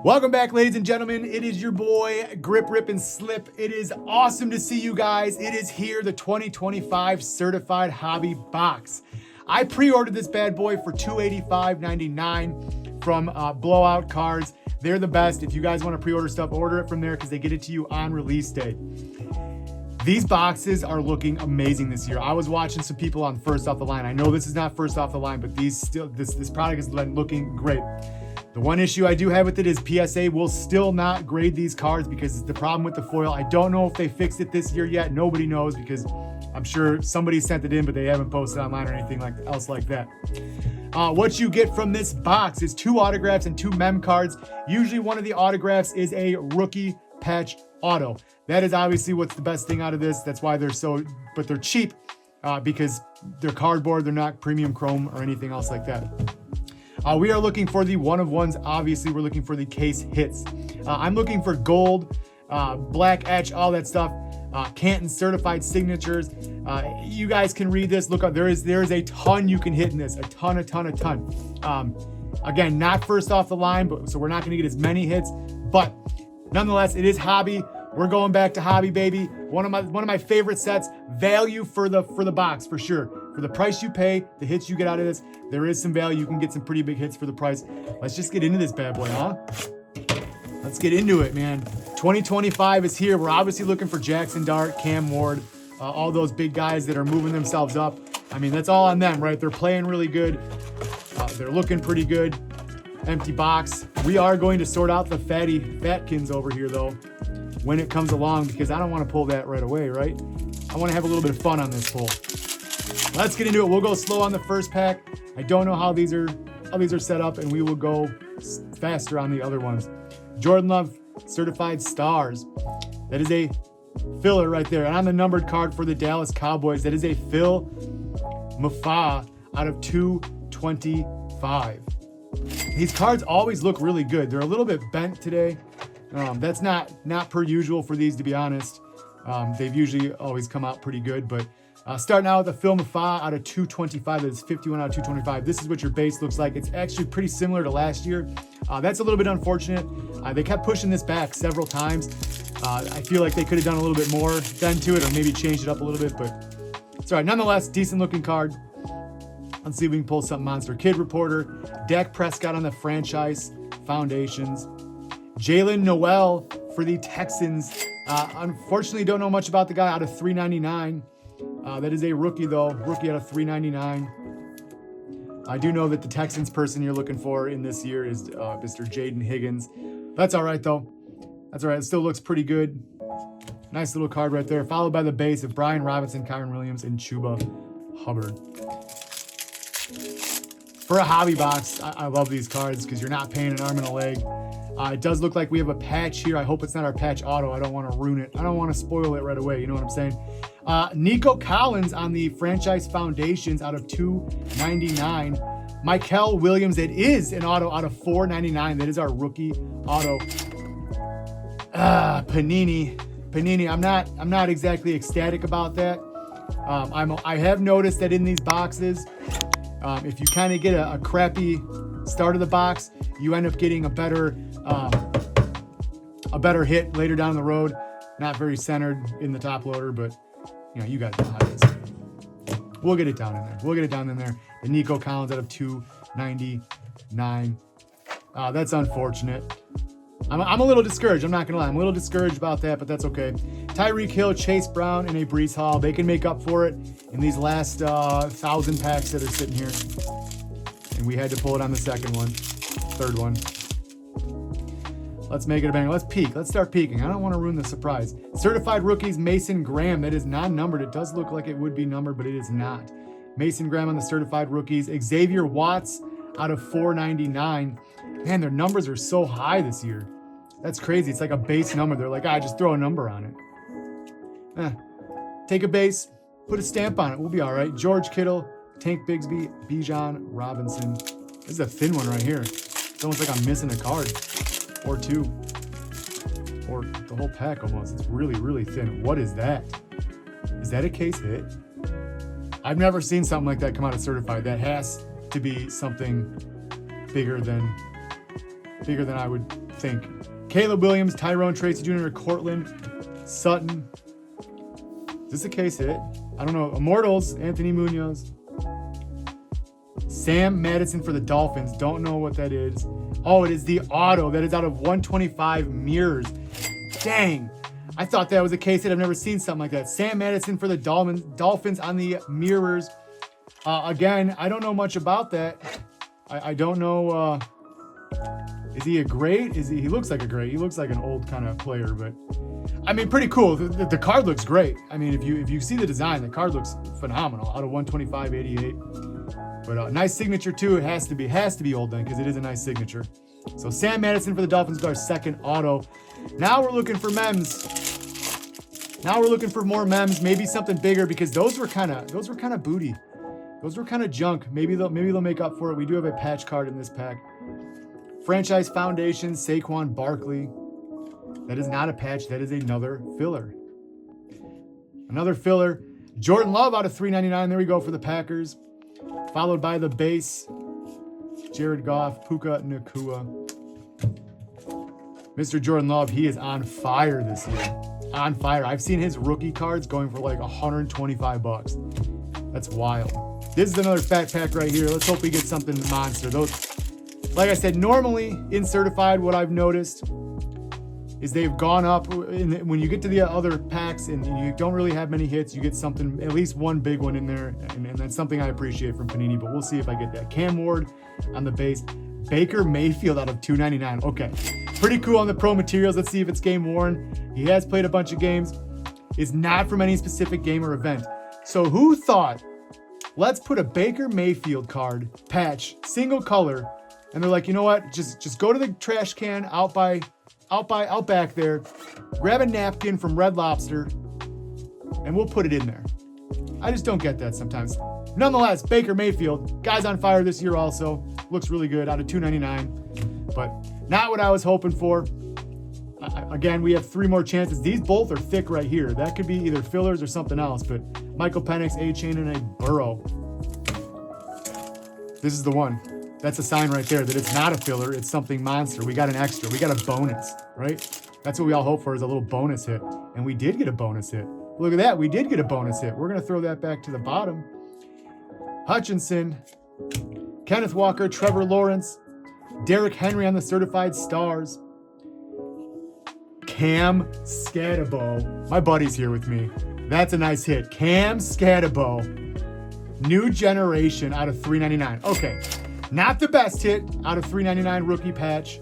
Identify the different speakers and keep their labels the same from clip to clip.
Speaker 1: Welcome back, ladies and gentlemen. It is your boy, Grip, Rip, and Slip. It is awesome to see you guys. It is here, the 2025 Certified Hobby Box. I pre-ordered this bad boy for $285.99 from Blowout Cards. They're the best. If you guys want to pre-order stuff, order it from there because they get it to you on release day. These boxes are looking amazing this year. I was watching some people on first off the line. I know this is not first off the line, but this product has been looking great. The one issue I do have with it is PSA will still not grade these cards because it's the problem with the foil. I don't know if they fixed it this year yet. Nobody knows because I'm sure somebody sent it in, but they haven't posted online or anything else like that. What you get from this box is 2 autographs and 2 mem cards. Usually one of the autographs is a rookie patch auto. That is obviously what's the best thing out of this. That's why they're but they're cheap because they're cardboard. They're not premium chrome or anything else like that. We are looking for the one-of-ones. Obviously, we're looking for the case hits. I'm looking for gold, black etch, all that stuff. Canton certified signatures. You guys can read this. Look up. There is a ton you can hit in this. A ton. Again, not first off the line, but so we're not going to get as many hits. But nonetheless, it is hobby. We're going back to hobby, baby. One of my favorite sets. Value for the box for sure. For the price you pay, the hits you get out of this, there is some value. You can get some pretty big hits for the price. Let's just get into this bad boy, huh? Let's get into it, man. 2025 is here. We're obviously looking for Jackson Dart, Cam Ward, all those big guys that are moving themselves up. I mean, that's all on them, right? They're playing really good. They're looking pretty good. Empty box. We are going to sort out the fatkins over here, though, when it comes along, because I don't want to pull that right away, right? I want to have a little bit of fun on this pull. Let's get into it. We'll go slow on the first pack. I don't know how these are set up, and we will go faster on the other ones. Jordan Love certified stars. That is a filler right there. And on the numbered card for the Dallas Cowboys, that is a Phil Mafah out of 225. These cards always look really good. They're a little bit bent today. That's not per usual for these, to be honest. They've usually always come out pretty good, but starting out with a Phil Mafah out of 225, that is 51 out of 225. This is what your base looks like. It's actually pretty similar to last year. That's a little bit unfortunate. They kept pushing this back several times. I feel like they could have done a little bit more then to it, or maybe changed it up a little bit, but it's all right. Nonetheless, decent looking card. Let's see if we can pull something monster. Kid Reporter, Dak Prescott on the franchise foundations. Jalen Noel for the Texans. Unfortunately, don't know much about the guy out of 399. That is a rookie, though. Rookie out of 399. I do know that the Texans person you're looking for in this year is Mr. Jaden Higgins. That's all right, though. That's all right. It still looks pretty good. Nice little card right there. Followed by the base of Brian Robinson, Kyron Williams, and Chuba Hubbard. For a hobby box, I love these cards because you're not paying an arm and a leg. It does look like we have a patch here. I hope it's not our patch auto. I don't want to ruin it. I don't want to spoil it right away. You know what I'm saying? Nico Collins on the franchise foundations out of 299. Michael Williams, it is an auto out of 499. That is our rookie auto. Panini. I'm not exactly ecstatic about that. I have noticed that in these boxes, if you kind of get a crappy start of the box, you end up getting a better hit later down the road. Not very centered in the top loader, but you know, you guys know how it is. We'll get it down in there. The Nico Collins out of 299. That's unfortunate. I'm a little discouraged. I'm not gonna lie. I'm a little discouraged about that, but that's okay. Tyreek Hill, Chase Brown, and a Breece Hall. They can make up for it in these last 1,000 packs that are sitting here. And we had to pull it on the third one. Let's make it a banger. Let's peek. Let's start peeking. I don't want to ruin the surprise. Certified rookies, Mason Graham. That is non-numbered. It does look like it would be numbered, but it is not. Mason Graham on the certified rookies. Xavier Watts out of 499. Man, their numbers are so high this year. That's crazy. It's like a base number. They're like, just throw a number on it. Take a base, put a stamp on it. We'll be all right. George Kittle, Tank Bigsby, Bijan Robinson. This is a thin one right here. It's almost like I'm missing a card or two, or the whole pack almost. It's really, really thin. What is that? Is that a case hit? I've never seen something like that come out of certified. That has to be something bigger than bigger than I would think. Caleb Williams, Tyrone Tracy Jr., Cortland Sutton. Is this a case hit? I don't know. Immortals, Anthony Munoz. Sam Madison for the Dolphins. Don't know what that is. Oh, it is the auto. That is out of 125 mirrors. Dang. I thought that was a case hit. I've never seen something like that. Sam Madison for the Dolphins on the mirrors. Again, I don't know much about that. I don't know. Is he a great? He looks like a great. He looks like an old kind of player, but I mean, pretty cool. The card looks great. I mean, if you see the design, the card looks phenomenal. Out of 125, 88. But nice signature too. It has to be old then, because it is a nice signature. So Sam Madison for the Dolphins is our second auto. Now we're looking for mems. Now we're looking for more mems. Maybe something bigger, because those were kind of booty. Those were kind of junk. Maybe they'll make up for it. We do have a patch card in this pack. Franchise Foundation, Saquon Barkley. That is not a patch. That is another filler. Another filler. Jordan Love out of 399. There we go for the Packers. Followed by the base. Jared Goff, Puka Nacua. Mr. Jordan Love, he is on fire this year. On fire. I've seen his rookie cards going for like $125. That's wild. This is another fat pack right here. Let's hope we get something monster. Those, like I said, normally in certified, what I've noticed is they've gone up. When you get to the other packs and you don't really have many hits, you get something, at least one big one in there, and that's something I appreciate from Panini, but we'll see if I get that. Cam Ward on the base. Baker Mayfield out of 299. Okay, pretty cool on the pro materials. Let's see if it's game worn. He has played a bunch of games. It's not from any specific game or event. So who thought, let's put a Baker Mayfield card, patch, single color, and they're like, you know what? Just go to the trash can out back there, grab a napkin from Red Lobster, and we'll put it in there. I just don't get that sometimes. Nonetheless, Baker Mayfield, guy's on fire this year also. Looks really good out of 299, but not what I was hoping for. Again, we have 3 more chances. These both are thick right here. That could be either fillers or something else, but Michael Penix, A-Chain, and a Burrow. This is the one. That's a sign right there that it's not a filler. It's something monster. We got an extra. We got a bonus, right? That's what we all hope for, is a little bonus hit. And we did get a bonus hit. Look at that. We did get a bonus hit. We're going to throw that back to the bottom. Hutchinson, Kenneth Walker, Trevor Lawrence, Derrick Henry on the certified stars. Cam Scatabo. My buddy's here with me. That's a nice hit. Cam Scatabo. New generation out of 399. Okay. Not the best hit out of 399 rookie patch,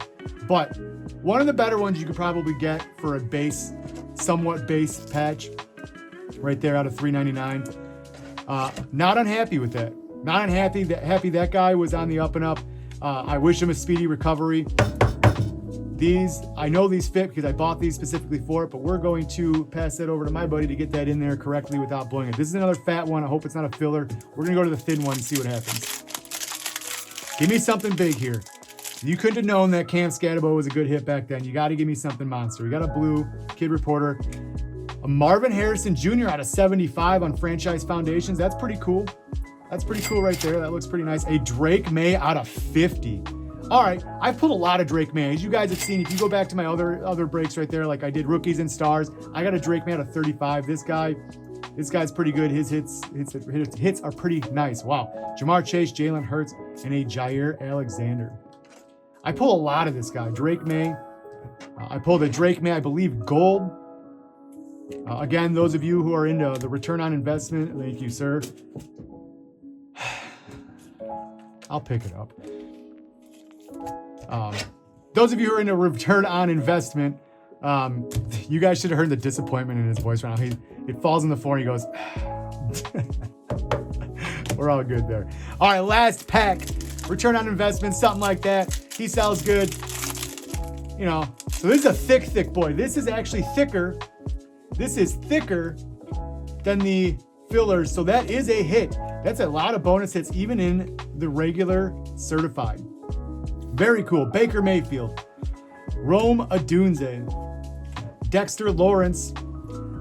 Speaker 1: but one of the better ones you could probably get for a base, somewhat base patch right there out of 399. Not unhappy with that. Not unhappy. Happy that guy was on the up and up. I wish him a speedy recovery. I know these fit because I bought these specifically for it, but we're going to pass that over to my buddy to get that in there correctly without blowing it. This is another fat one. I hope it's not a filler. We're going to go to the thin one and see what happens. Give me something big here. You couldn't have known that Cam Scatabo was a good hit back then. You got to give me something monster. We got a blue kid reporter. A Marvin Harrison Jr. out of 75 on Franchise Foundations. That's pretty cool. That's pretty cool right there. That looks pretty nice. A Drake May out of 50. All right, I've pulled a lot of Drake May. As you guys have seen, if you go back to my other breaks right there, like I did rookies and stars, I got a Drake May out of 35. This guy's pretty good. His hits are pretty nice. Wow. Jamar Chase, Jalen Hurts, and a Jair Alexander. I pull a lot of this guy. Drake May. I pulled a Drake May, I believe, gold. Again, those of you who are into the return on investment, thank you, sir. I'll pick it up. Those of you who are into return on investment, you guys should have heard the disappointment in his voice right now. It falls on the floor and he goes, we're all good there. All right, last pack. Return on investment, something like that. He sells good. You know, so this is a thick boy. This is actually thicker. This is thicker than the fillers. So that is a hit. That's a lot of bonus hits, even in the regular certified. Very cool. Baker Mayfield, Rome Odunze, Dexter Lawrence.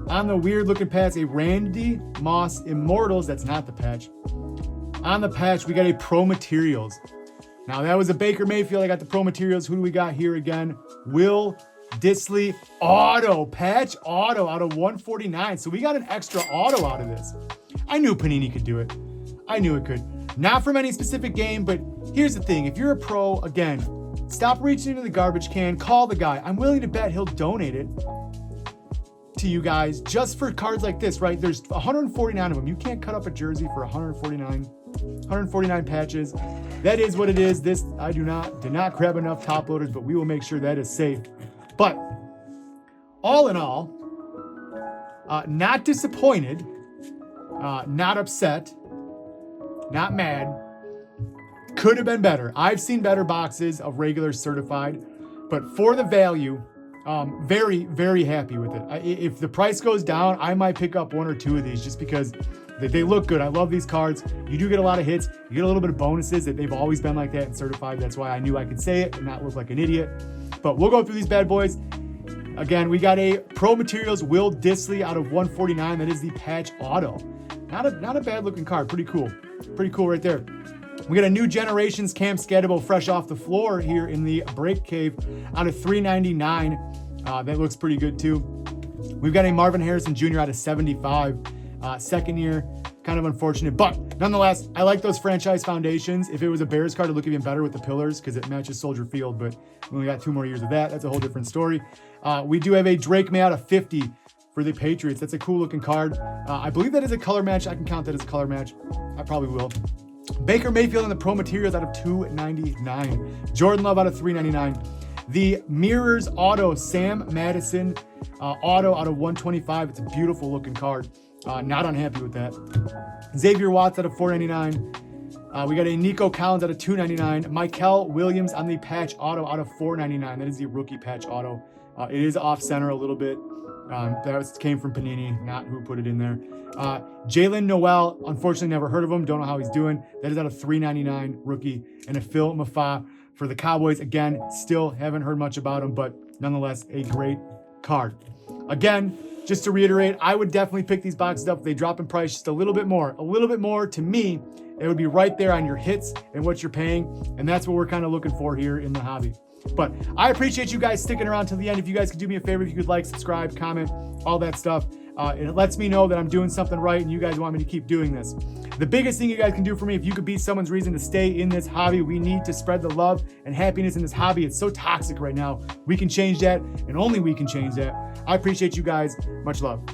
Speaker 1: On the weird looking patch, a Randy Moss Immortals. That's not the patch. On the patch, we got a Pro Materials. Now that was a Baker Mayfield. I got the Pro Materials. Who do we got here again? Will Dissly auto, patch auto out of 149. So we got an extra auto out of this. I knew Panini could do it. I knew it could. Not from any specific game, but here's the thing. If you're a pro, again, stop reaching into the garbage can, call the guy. I'm willing to bet he'll donate it to you guys just for cards like this, right? There's 149 of them. You can't cut up a jersey for 149 patches. That is what it is. This, I did not grab enough top loaders, but we will make sure that is safe. But all in all, not disappointed, not upset, not mad. Could have been better. I've seen better boxes of regular certified, but for the value, very, very happy with it. If the price goes down, I might pick up one or two of these just because they look good. I love these cards. You do get a lot of hits. You get a little bit of bonuses. That they've always been like that in certified. That's why I knew I could say it and not look like an idiot. But we'll go through these bad boys. Again, we got a Pro Materials Will Dissly out of 149. That is the patch auto. Not a bad looking card. Pretty cool. Pretty cool right there. We got a New Generations Cam Scatterbo fresh off the floor here in the Break Cave out of 399. That looks pretty good too. We've got a Marvin Harrison Jr. out of 75. Second year, kind of unfortunate, but nonetheless, I like those franchise foundations. If it was a Bears card, it'd look even better with the pillars because it matches Soldier Field, but we only got 2 more years of that. That's a whole different story. We do have a Drake May out of 50 for the Patriots. That's a cool looking card. I believe that is a color match. I can count that as a color match. I probably will. Baker Mayfield and the Pro Materials out of 299. Jordan Love out of 399. The Mirrors Auto Sam Madison auto out of 125. It's a beautiful looking card. Not unhappy with that. Xavier Watts out of 499. We got a Nico Collins out of 299. Michael Williams on the patch auto out of 499. That is the rookie patch auto. It is off center a little bit. That came from Panini, not who put it in there. Jalen Noel, unfortunately never heard of him. Don't know how he's doing. That is out of 399 rookie. And a Phil Mafa for the Cowboys. Again, still haven't heard much about him, but nonetheless, a great card. Again, just to reiterate, I would definitely pick these boxes up if they drop in price just a little bit more. A little bit more, to me, it would be right there on your hits and what you're paying. And that's what we're kind of looking for here in the hobby. But I appreciate you guys sticking around till the end. If you guys could do me a favor, if you could like, subscribe, comment, all that stuff. It lets me know that I'm doing something right and you guys want me to keep doing this. The biggest thing you guys can do for me, if you could be someone's reason to stay in this hobby, we need to spread the love and happiness in this hobby. It's so toxic right now. We can change that, and only we can change that. I appreciate you guys. Much love.